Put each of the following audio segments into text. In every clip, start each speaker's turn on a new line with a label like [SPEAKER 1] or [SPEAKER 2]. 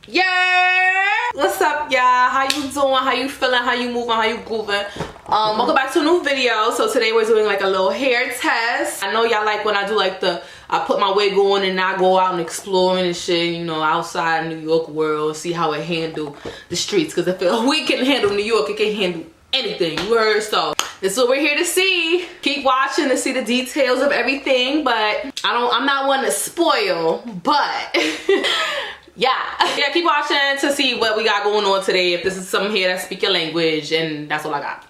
[SPEAKER 1] Yeah, what's up, y'all? How you doing? How you feeling? How you moving? How you grooving? Welcome back to a new video. So today we're doing like a little hair test. I know y'all like when I do like I put my wig on and I go out and exploring and shit, you know, outside New York world, see how it handle the streets. Because if a wig can handle New York, it can handle anything, you heard? So this is what we're here to see. Keep watching to see the details of everything, but I'm not one to spoil, but yeah, keep watching to see what we got going on today. If this is some here that speak your language, and that's all I got,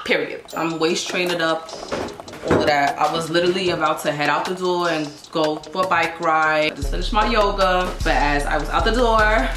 [SPEAKER 1] period. I'm waist trained up, all of that. I was literally about to head out the door and go for a bike ride. I just finished my yoga, but as I was out the door,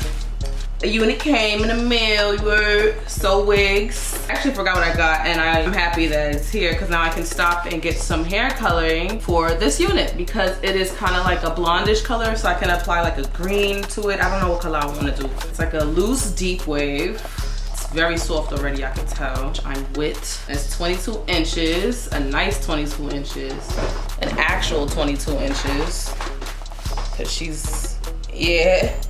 [SPEAKER 1] a unit came in the mail. You were Sowigs. I actually forgot what I got, and I'm happy that it's here because now I can stop and get some hair coloring for this unit because it is kind of like a blondish color, so I can apply like a green to it. I don't know what color I want to do. It's like a loose deep wave. It's very soft already, I can tell. Which I'm with. It's 22 inches, a nice 22 inches, an actual 22 inches, because she's, yeah.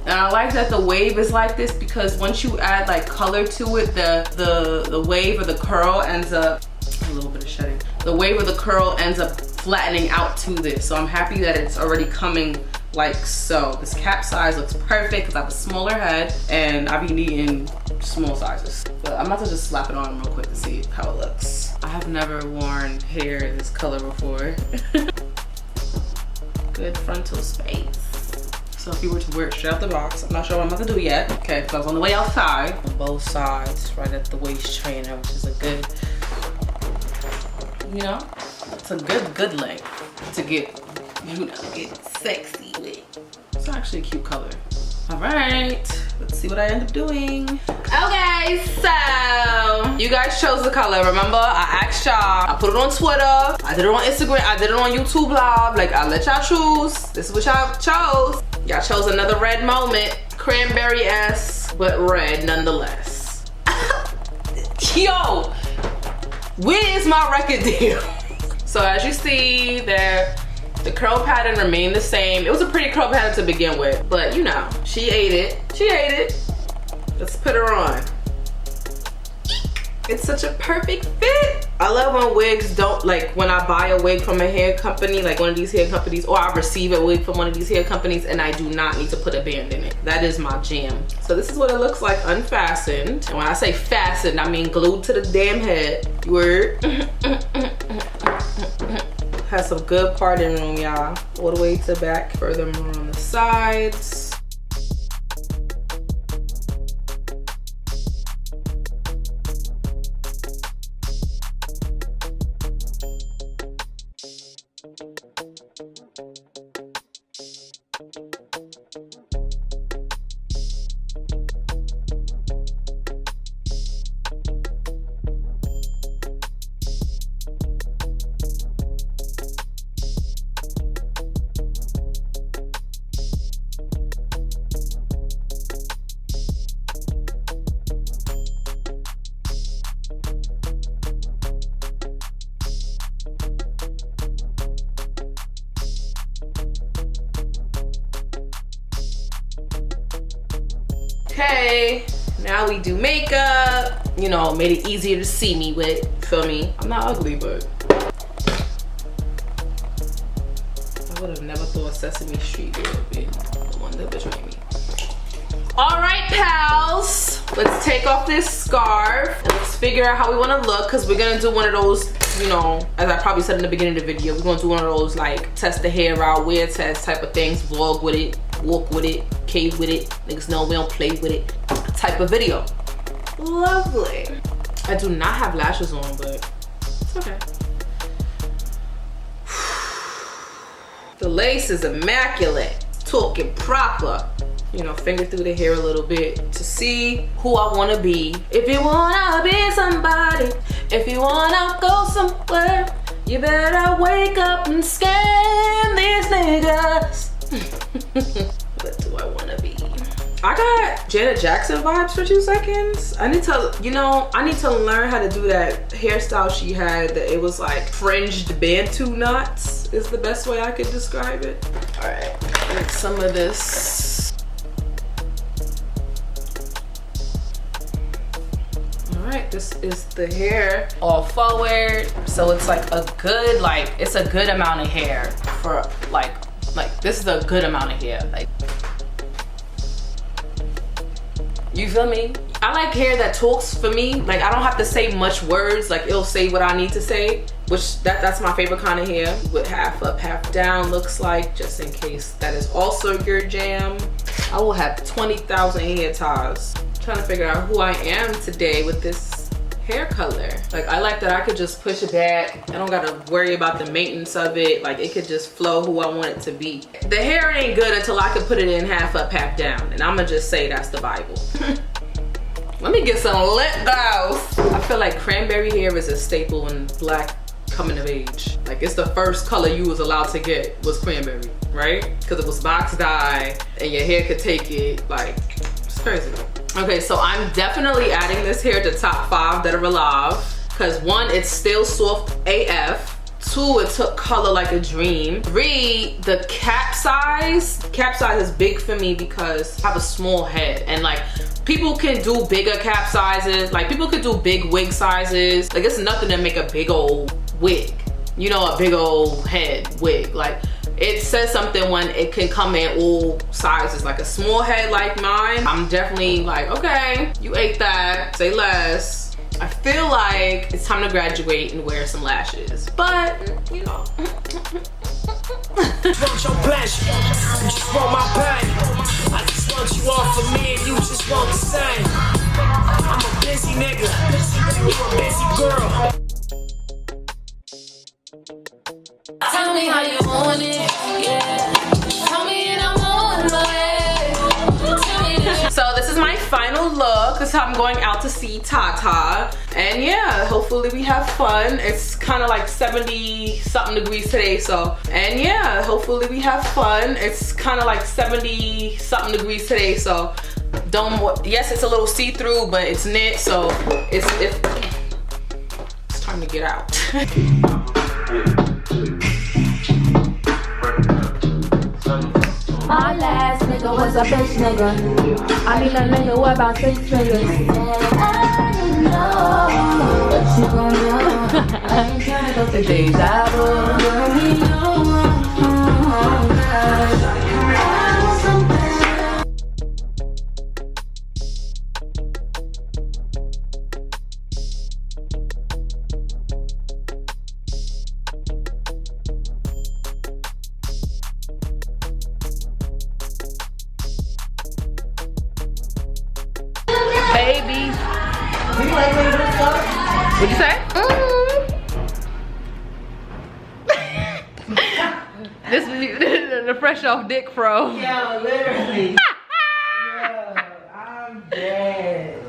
[SPEAKER 1] And I like that the wave is like this because once you add like color to it, the wave or the curl ends up, a little bit of shedding, the wave or the curl ends up flattening out to this. So I'm happy that it's already coming like so. This cap size looks perfect because I have a smaller head and I be needing small sizes. But I'm about to just slap it on real quick to see how it looks. I have never worn hair this color before. Good frontal space. So if you were to wear it straight out the box, I'm not sure what I'm about to do yet. Okay, because I was on the way outside. On both sides, right at the waist trainer, which is a good, you know, it's a good length to get, you know, get sexy with. It's actually a cute color. All right, let's see what I end up doing. Okay, so you guys chose the color. Remember, I asked y'all. I put it on Twitter. I did it on Instagram. I did it on YouTube Live. Like, I let y'all choose. This is what y'all chose. Y'all chose another red moment. Cranberry-esque, but red nonetheless. Yo, where is my record deal? So as you see there, the curl pattern remained the same. It was a pretty curl pattern to begin with, but you know, she ate it. She ate it. Let's put her on. It's such a perfect fit. I love when wigs don't, like when I buy a wig from a hair company, like one of these hair companies, or I receive a wig from one of these hair companies and I do not need to put a band in it. That is my jam. So this is what it looks like unfastened. And when I say fastened, I mean glued to the damn head. Word. Has some good parting room, y'all. All the way to the back, furthermore on the sides. Okay, now we do makeup. You know, made it easier to see me with, feel me? I'm not ugly, but I would have never thought Sesame Street would be the one that betrayed me. All right, pals, let's take off this scarf and let's figure out how we want to look, because we're gonna do one of those, you know, as I probably said in the beginning of the video, we're gonna do one of those like test the hair out, wear test type of things, vlog with it, walk with it, cave with it, niggas know we don't play with it type of video. Lovely. I do not have lashes on, but it's okay. The lace is immaculate. Talking proper. You know, finger through the hair a little bit to see who I want to be. If you want to be somebody, if you want to go somewhere, you better wake up and scam these niggas. What do I want to be? I got Janet Jackson vibes for 2 seconds. I need to, you know, I need to learn how to do that hairstyle she had that it was like fringed Bantu knots is the best way I could describe it. All right, get some of this like this is the hair all forward, so it's like a good, like it's a good amount of hair for like this is a good amount of hair, like, you feel me? I like hair that talks for me. Like I don't have to say much words, like it'll say what I need to say, which that's my favorite kind of hair. With half up, half down looks like, just in case that is also your jam. I will have 20,000 hair ties. I'm trying to figure out who I am today with this hair color. Like I like that I could just push it back. I don't gotta worry about the maintenance of it. Like it could just flow who I want it to be. The hair ain't good until I can put it in half up, half down. And I'ma just say that's the Bible. Let me get some lip gloss. I feel like cranberry hair is a staple in Black coming of age. Like it's the first color you was allowed to get was cranberry, right? Because it was box dye and your hair could take it. Like it's crazy. Okay, so I'm definitely adding this hair to top 5 that are alive. Because 1, it's still soft AF. 2, it took color like a dream. 3, the cap size is big for me because I have a small head, and like people can do bigger cap sizes. Like people could do big wig sizes. Like it's nothing to make a big old wig, you know, a big old head wig. Like it says something when it can come in all sizes. Like a small head like mine, I'm definitely like, okay, you ate that, say less. I feel like it's time to graduate and wear some lashes, but you know.
[SPEAKER 2] Want your pleasure, you just want my pain. I just want you all for me and you just want the same. I'm a busy nigga, you a busy girl.
[SPEAKER 3] Tell me how you want it, yeah. Tell me and I'm on my way.
[SPEAKER 1] So this is my final look. This is how I'm going out to see Tata. And yeah, hopefully we have fun. It's kind of like 70 something degrees today, so, and yeah, hopefully we have fun. It's kind of like 70 something degrees today, so yes, it's a little see-through, but it's knit, so it's time to get out.
[SPEAKER 3] My last nigga was a bitch nigga. I mean a nigga with about 6 figures. I didn't know what you gon' do. I ain't tryna go to deja vu.
[SPEAKER 1] Baby. What'd you say? This is the fresh off dick fro.
[SPEAKER 4] Yo, literally. Yo, I'm dead.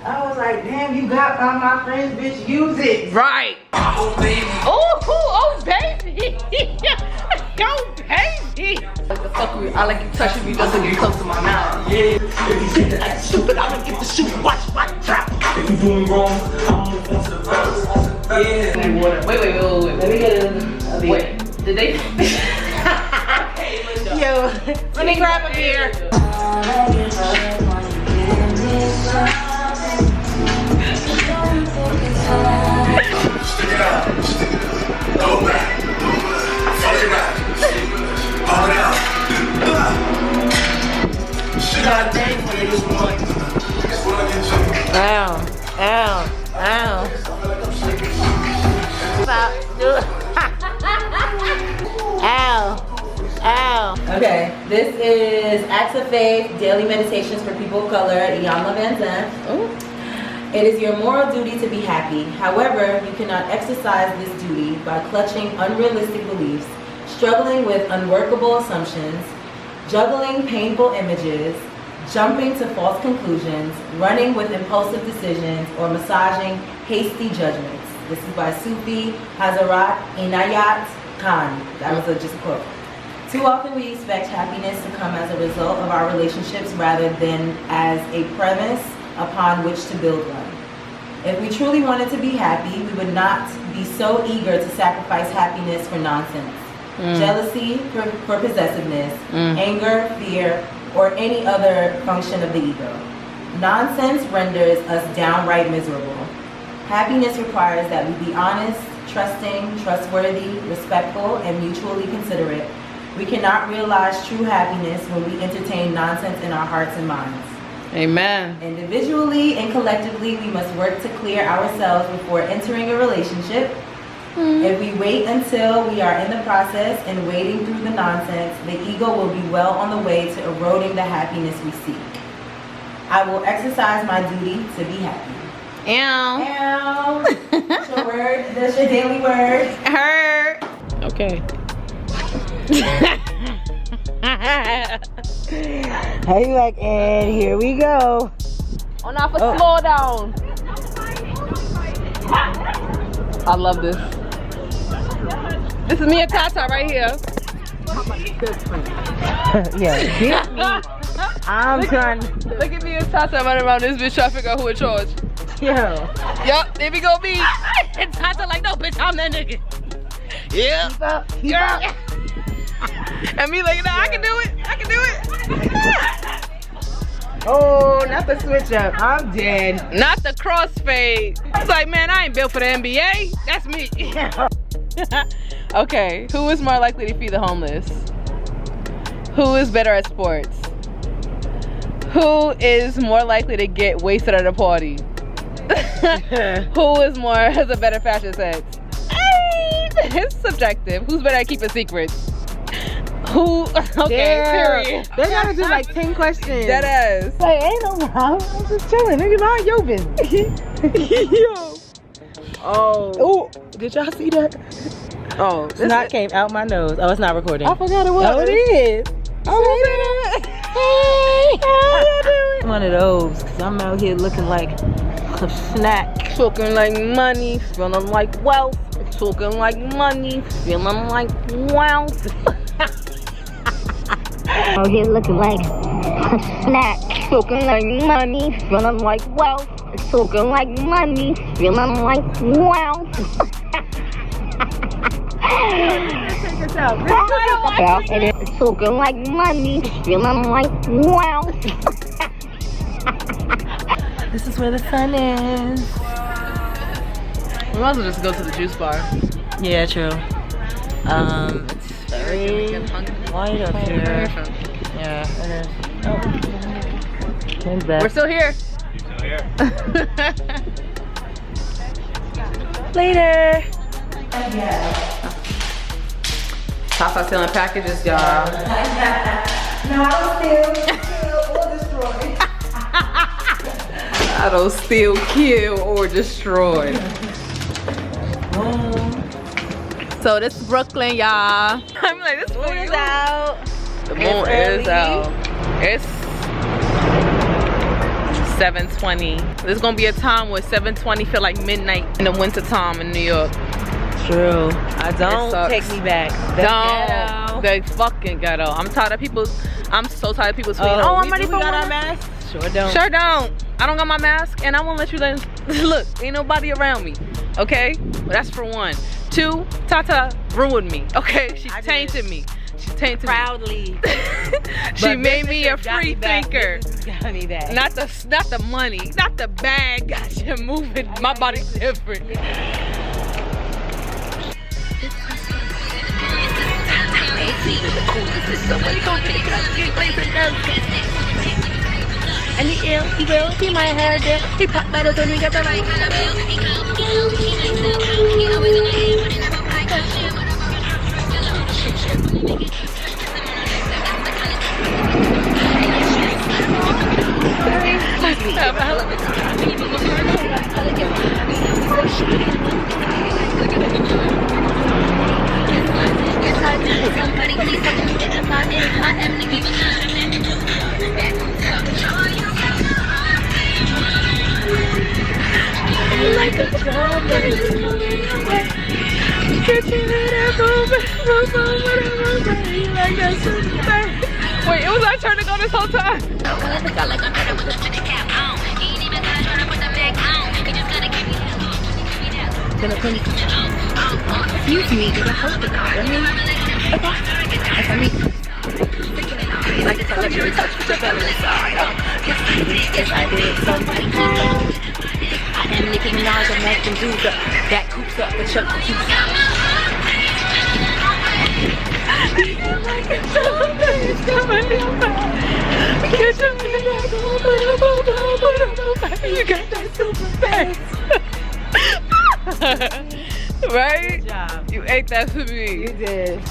[SPEAKER 4] I was like, damn, you got by my friends, bitch, use it.
[SPEAKER 1] Right.
[SPEAKER 2] Oh baby.
[SPEAKER 1] Oh baby. Yo, baby. What the fuck? I like you touching me just to get close to my mouth.
[SPEAKER 2] Yeah, if you get that stupid, I'ma get the shoot. Watch, drop. If you doing wrong, I'ma move on to the first. Yeah.
[SPEAKER 1] Wait.
[SPEAKER 4] Let me get a
[SPEAKER 1] Wait, did they?
[SPEAKER 4] Yo, let me grab a beer.
[SPEAKER 2] Stick it out. Go back. Fuck it back. Pop it out. Shit out day for niggas want. That's what I get to.
[SPEAKER 4] Ow. Stop. Do it. Ow. Okay, this is Acts of Faith, Daily Meditations for People of Color, Iyanla Van Zandt. It is your moral duty to be happy. However, you cannot exercise this duty by clutching unrealistic beliefs, struggling with unworkable assumptions, juggling painful images, jumping to false conclusions, running with impulsive decisions, or massaging hasty judgments. This is by Sufi Hazrat Inayat Khan. That was just a quote. Too often we expect happiness to come as a result of our relationships rather than as a premise upon which to build one. If we truly wanted to be happy, we would not be so eager to sacrifice happiness for nonsense. Jealousy for possessiveness, anger, fear, or any other function of the ego. Nonsense renders us downright miserable. Happiness requires that we be honest, trusting, trustworthy, respectful, and mutually considerate. We cannot realize true happiness when we entertain nonsense in our hearts and minds.
[SPEAKER 1] Amen.
[SPEAKER 4] Individually and collectively, we must work to clear ourselves before entering a relationship. If we wait until we are in the process and wading through the nonsense, the ego will be well on the way to eroding the happiness we seek. I will exercise my duty to be happy.
[SPEAKER 1] Ow.
[SPEAKER 4] That's your word. That's your daily word.
[SPEAKER 1] Her. Okay.
[SPEAKER 4] How you like, and here we go.
[SPEAKER 1] On off a slow down. I love this. This is me and Tata right here.
[SPEAKER 4] Yeah, get me. I'm trying.
[SPEAKER 1] Look at me and Tata running around this bitch trying to figure out who in charge.
[SPEAKER 4] Yo.
[SPEAKER 1] Yup, there we go, me. And Tata like, no, bitch, I'm that nigga. Yeah.
[SPEAKER 4] Keep up.
[SPEAKER 1] And me like, no, I can do it. I can do it.
[SPEAKER 4] Oh, not the switch up. I'm dead.
[SPEAKER 1] Not the crossfade. It's like, man, I ain't built for the NBA. That's me. Okay, who is more likely to feed the homeless? Who is better at sports? Who is more likely to get wasted at a party? Who has a better fashion sense? It's subjective. Who's better at keeping secrets? Who? Okay, period.
[SPEAKER 4] They gotta do like 10 questions.
[SPEAKER 1] Dead ass.
[SPEAKER 4] Like, ain't no problem. I'm just chilling. Nigga, mind your business.
[SPEAKER 1] Yo.
[SPEAKER 4] Oh, did y'all see that?
[SPEAKER 1] Oh,
[SPEAKER 4] Snot came out my nose. Oh, it's not recording.
[SPEAKER 1] I forgot it was.
[SPEAKER 4] Oh, it is.
[SPEAKER 1] Oh,
[SPEAKER 4] Hey, how you doing? One of those, cause I'm out here looking like a snack.
[SPEAKER 1] Talking like money, feeling like wealth. Talking like money, feeling like wealth.
[SPEAKER 5] Out here looking like a snack. Talking like money, feeling like wealth. Talking like money, feeling like wealth. Talking like money, feeling like wealth.
[SPEAKER 4] This is where the sun is.
[SPEAKER 1] We might as well just go to the juice bar.
[SPEAKER 4] Yeah, true. It's very white up here. Yeah, it is. Oh. When's that?
[SPEAKER 1] We're still here.
[SPEAKER 4] Later.
[SPEAKER 1] Tata selling packages, y'all.
[SPEAKER 4] No,
[SPEAKER 1] I don't steal, kill, or destroy. So this is Brooklyn, y'all. I'm like, this moon is out. The moon is out. It's 7:20. There's gonna be a time where 7:20 feel like midnight in the winter time in New York.
[SPEAKER 4] True. Don't take me back.
[SPEAKER 1] The fucking ghetto. I'm tired of people. I'm so tired of people tweeting. Oh, I'm ready for
[SPEAKER 4] our mask. Sure don't.
[SPEAKER 1] Sure don't. I don't got my mask, and I won't let you look. Ain't nobody around me. Okay, well, that's for one. Two, Tata ruined me. Okay, she tainted me. She tainted
[SPEAKER 4] proudly.
[SPEAKER 1] me. She made me a free thinker.
[SPEAKER 4] Got me back.
[SPEAKER 1] Not the money, not the bag. Got you moving. My body's different.
[SPEAKER 5] And he will, he might have it. He pop better than we got the right.
[SPEAKER 1] Like a strawberry. Wait, it was our turn to go this whole time.
[SPEAKER 5] Excuse me, did I hold the car? Like a celebrity touch with the feminine side. Yes, I did. Somebody
[SPEAKER 4] And Nicki Minaj and Mac and do that coops up the chuck
[SPEAKER 3] You got that super fast. Right?
[SPEAKER 4] Good job.
[SPEAKER 3] You ate that for me.
[SPEAKER 4] You did.